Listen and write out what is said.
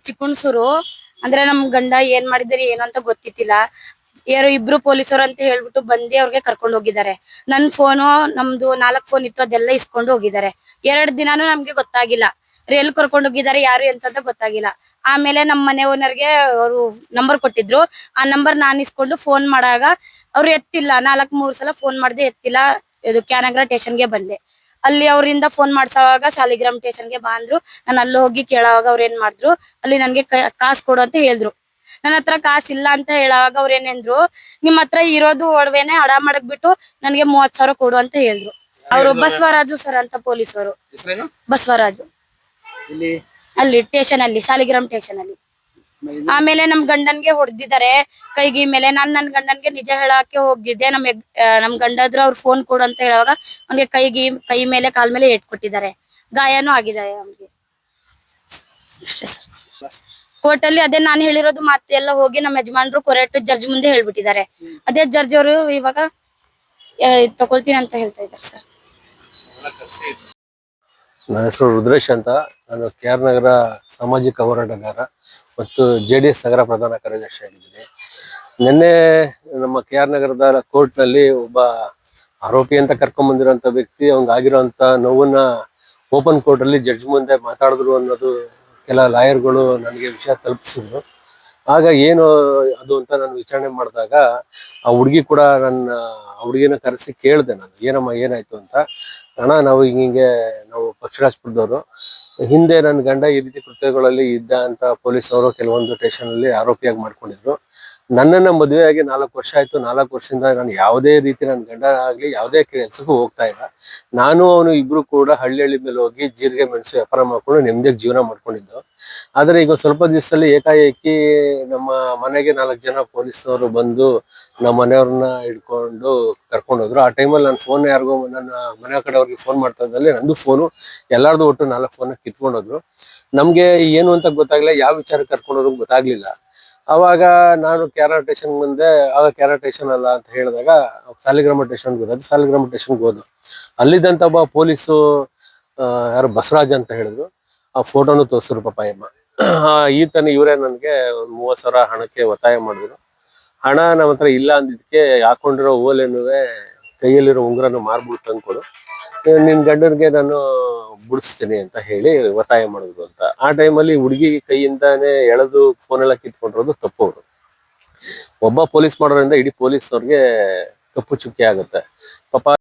ಚಿಕ್ಕುಣಸೂರು. ಅಂದ್ರೆ ನಮ್ ಗಂಡ ಏನ್ ಮಾಡಿದಾರೆ ಏನು ಅಂತ ಗೊತ್ತಿತ್ತಿಲ್ಲ. ಯಾರೋ ಇಬ್ರು ಪೊಲೀಸರು ಅಂತ ಹೇಳ್ಬಿಟ್ಟು ಬಂದಿ ಅವ್ರಿಗೆ ಕರ್ಕೊಂಡು ಹೋಗಿದ್ದಾರೆ. ನನ್ ಫೋನು ನಮ್ದು 4 ಫೋನ್ ಇತ್ತು ಅದೆಲ್ಲ ಇಸ್ಕೊಂಡು ಹೋಗಿದ್ದಾರೆ. 2 ದಿನಾನು ನಮ್ಗೆ ಗೊತ್ತಾಗಿಲ್ಲ ಎಲ್ಲಿ ಕರ್ಕೊಂಡು ಹೋಗಿದ್ದಾರೆ ಯಾರು ಎಂತಂತ ಗೊತ್ತಾಗಿಲ್ಲ. ಆಮೇಲೆ ನಮ್ಮ ಮನೆ ಓನರ್ಗೆ ಅವರು ನಂಬರ್ ಕೊಟ್ಟಿದ್ರು. ಆ ನಂಬರ್ ನಾನ್ ಇಸ್ಕೊಂಡು ಫೋನ್ ಮಾಡಾಗ ಅವ್ರು ಎತ್ತಿಲ್ಲ. 3 ಸಲ ಫೋನ್ ಮಾಡ್ದೆ ಎತ್ತಿಲ್ಲ. ಇದು ಕ್ಯಾನಗರ ಸ್ಟೇಷನ್ಗೆ ಬಂದೆ. ಅಲ್ಲಿ ಅವರಿಂದ ಫೋನ್ ಮಾಡ್ಸೋವಾಗ ಶಾಲಿಗ್ರಾಮ್ ಸ್ಟೇಷನ್ಗೆ ಬಾ ಅಂದ್ರು. ನಾನು ಅಲ್ಲಿ ಹೋಗಿ ಕೇಳೋವಾಗ ಅವ್ರು ಏನ್ ಮಾಡಿದ್ರು, ಅಲ್ಲಿ ನನ್ಗೆ ಕಾಸು ಕೊಡು ಅಂತ ಹೇಳಿದ್ರು. ನನ್ನ ಹತ್ರ ಕಾಸಿಲ್ಲ ಅಂತ ಹೇಳೋವಾಗ ಅವ್ರ ಏನೇಂದ್ರು, ನಿಮ್ ಹತ್ರ ಇರೋದು ಒಡವೆನೆ ಅಡ ಮಾಡಕ್ ಬಿಟ್ಟು ನನ್ಗೆ 30,000 ಕೊಡು ಅಂತ ಹೇಳಿದ್ರು. ಅವರು ಬಸವರಾಜು ಸರ್ ಅಂತ ಪೊಲೀಸರು. ಬಸವರಾಜು ಅಲ್ಲಿ ಸ್ಟೇಷನ್ ಅಲ್ಲಿ ಶಾಲಿಗ್ರಾಮ್ ಸ್ಟೇಷನ್ ಅಲ್ಲಿ. ಆಮೇಲೆ ನಮ್ ಗಂಡನ್ಗೆ ಹೊಡೆದಿದ್ದಾರೆ ಕೈಗಿ ಮೇಲೆ. ನಾನ್ ನನ್ ಗಂಡನ್ಗೆ ನಿಜ ಹೇಳಕ್ಕೆ ಹೋಗಿದ್ದೆ. ನಮ್ ಗಂಡದ್ರು ಅವ್ರ ಫೋನ್ ಕೊಡು ಅಂತ ಹೇಳುವಾಗ ಅವ್ನಿಗೆ ಕೈ ಮೇಲೆ ಕಾಲ್ ಮೇಲೆ ಏಟ್ ಕೊಟ್ಟಿದ್ದಾರೆ. ಗಾಯನೂ ಆಗಿದ್ದಾರೆ ಅವ್ನಿಗೆ. ಕೋರ್ಟ್ ಅಲ್ಲಿ ಅದೇ ನಾನು ಹೇಳಿರೋದು ಮತ್ತೆ ಎಲ್ಲ ಹೋಗಿ ನಮ್ಮ ಯಜಮಾನ್ರು ಕೊರೆಟ್ ಜಡ್ಜ್ ಮುಂದೆ ಹೇಳ್ಬಿಟ್ಟಿದ್ದಾರೆ. ಅದೇ ಜಡ್ಜ್ ಅವರು ಇವಾಗ ತಗೊಳ್ತೀನಿ ಅಂತ ಹೇಳ್ತಾ ಇದ್ದಾರೆ ಸರ್. ನನ್ನ ಹೆಸರು ರುದ್ರೇಶ್ ಅಂತ. ನಾನು KR ನಗರ ಸಾಮಾಜಿಕ ಹೋರಾಟಗಾರ ಮತ್ತು JDS ನಗರ ಪ್ರಧಾನ ಕಾರ್ಯದರ್ಶಿ ಆಗಿದ್ದೀನಿ. ನಿನ್ನೆ ನಮ್ಮ KR ನಗರದ ಕೋರ್ಟ್ ನಲ್ಲಿ ಒಬ್ಬ ಆರೋಪಿ ಅಂತ ಕರ್ಕೊಂಡ್ ಬಂದಿರುವಂತ ವ್ಯಕ್ತಿ ಆಗಿರುವಂತ ನೋವನ್ನ ಓಪನ್ ಕೋರ್ಟ್ ಅಲ್ಲಿ ಜಡ್ಜ್ ಮುಂದೆ ಮಾತಾಡಿದ್ರು ಅನ್ನೋದು ಕೆಲ ಲಾಯರ್ಗಳು ನನಗೆ ವಿಷಯ ತಲುಪಿಸಿದ್ರು. ಆಗ ಏನು ಅದು ಅಂತ ನಾನು ವಿಚಾರಣೆ ಮಾಡಿದಾಗ ಆ ಹುಡುಗಿ ಕೂಡ ಆ ಹುಡುಗಿನ ಕರೆಸಿ ಕೇಳಿದೆ ನಾನು, ಏನಮ್ಮ ಏನಾಯ್ತು ಅಂತ. ಅಣ್ಣ ನಾವು ನಾವು ಪಕ್ಷರಾಜಪುರದವರು, ಹಿಂದೆ ನನ್ನ ಗಂಡ ಈ ರೀತಿ ಕೃತ್ಯಗಳಲ್ಲಿ ಇದ್ದ ಅಂತ ಪೊಲೀಸವರು ಕೆಲವೊಂದು ಸ್ಟೇಷನ್ ಅಲ್ಲಿ ಆರೋಪಿಯಾಗಿ ಮಾಡ್ಕೊಂಡಿದ್ರು. ನನ್ನನ್ನ ಮದುವೆಯಾಗಿ 4 ವರ್ಷ ಆಯ್ತು. 4 ವರ್ಷದಿಂದ ನಾನು ಯಾವುದೇ ರೀತಿ ನನ್ನ ಗಂಡ ಆಗ್ಲಿ ಯಾವುದೇ ಕೆಲಸಕ್ಕೂ ಹೋಗ್ತಾ ಇಲ್ಲ. ನಾನು ಅವನು ಇಬ್ರು ಕೂಡ ಹಳ್ಳಿ ಮೇಲೆ ಹೋಗಿ ಜೀರಿಗೆ ಮೆಣಸು ವ್ಯಾಪಾರ ಮಾಡ್ಕೊಂಡು ನೆಮ್ಮದಿಯಾಗಿ ಜೀವನ ಮಾಡ್ಕೊಂಡಿದ್ದು. ಆದ್ರೆ ಈಗ ಸ್ವಲ್ಪ ದಿವಸದಲ್ಲಿ ಏಕಾಏಕಿ ನಮ್ಮ ಮನೆಗೆ 4 ಜನ ಪೊಲೀಸವರು ಬಂದು ನಮ್ಮ ಮನೆಯವ್ರನ್ನ ಹಿಡ್ಕೊಂಡು ಕರ್ಕೊಂಡು ಹೋದ್ರು. ಆ ಟೈಮಲ್ಲಿ ನನ್ನ ಫೋನ್ ಯಾರಿಗೋ ನನ್ನ ಮನೆ ಕಡೆಯವ್ರಿಗೆ ಫೋನ್ ಮಾಡ್ತಾ ಇದ್ದಲ್ಲಿ ನಂದು ಫೋನು ಎಲ್ಲಾರ್ದು ಒಟ್ಟು 4 ಫೋನ್ ಕಿತ್ಕೊಂಡೋದ್ರು. ನಮ್ಗೆ ಏನು ಅಂತ ಗೊತ್ತಾಗ್ಲಿಲ್ಲ, ಯಾವ ವಿಚಾರಕ್ಕೆ ಕರ್ಕೊಂಡೋದ್ರು ಗೊತ್ತಾಗ್ಲಿಲ್ಲ. ಅವಾಗ ನಾನು KR ಸ್ಟೇಷನ್ ಮುಂದೆ, ಆಗ KR ಸ್ಟೇಷನ್ ಅಲ್ಲ ಅಂತ ಹೇಳಿದಾಗ ಸಾಲಿಗ್ರಾಮ ಸ್ಟೇಷನ್ಗೆ ಹೋದ. ಸಾಲಿಗ್ರಾಮ ಸ್ಟೇಷನ್ಗೆ ಹೋದ್ರು. ಅಲ್ಲಿದ್ದಂತ ಒಬ್ಬ ಪೊಲೀಸು ಯಾರು ಬಸವರಾಜ್ ಅಂತ ಹೇಳಿದ್ರು. ಆ ಫೋಟೋನು ತೋರಿಸಿದ್ರು ಪಾಪ ಅಮ್ಮ. ಇವರೇ ನನಗೆ 30,000 ಹಣಕ್ಕೆ ಒತ್ತಾಯ ಮಾಡಿದ್ರು. ಹಣ ನಮ್ಮ ಹತ್ರ ಇಲ್ಲ ಅಂದಿದ್ದಕ್ಕೆ ಹಾಕೊಂಡಿರೋ ಓಲೆನುವೆ ಕೈಯಲ್ಲಿರೋ ಉಂಗುರನು ಮಾರ್ಬಿಟ್ಟು ತಂದ್ಕೊಡು, ನಿನ್ ಗಂಡನಿಗೆ ನಾನು ಬಿಡಿಸ್ತೀನಿ ಅಂತ ಹೇಳಿ ಒತ್ತಾಯ ಮಾಡಿದ್ರು ಅಂತ. ಆ ಟೈಮಲ್ಲಿ ಹುಡುಗಿ ಕೈಯಿಂದಾನೇ ಎಳೆದು ಫೋನ್ ಎಲ್ಲ ಕಿತ್ಕೊಂಡಿರೋದು ತಪ್ಪು. ಅವರು ಒಬ್ಬ ಪೊಲೀಸ್ ಮಾಡೋದ್ರಿಂದ ಇಡೀ ಪೊಲೀಸ್ ಅವ್ರಿಗೆ ಕಪ್ಪು ಚುಕ್ಕಿ ಆಗುತ್ತೆ ಪಾಪ.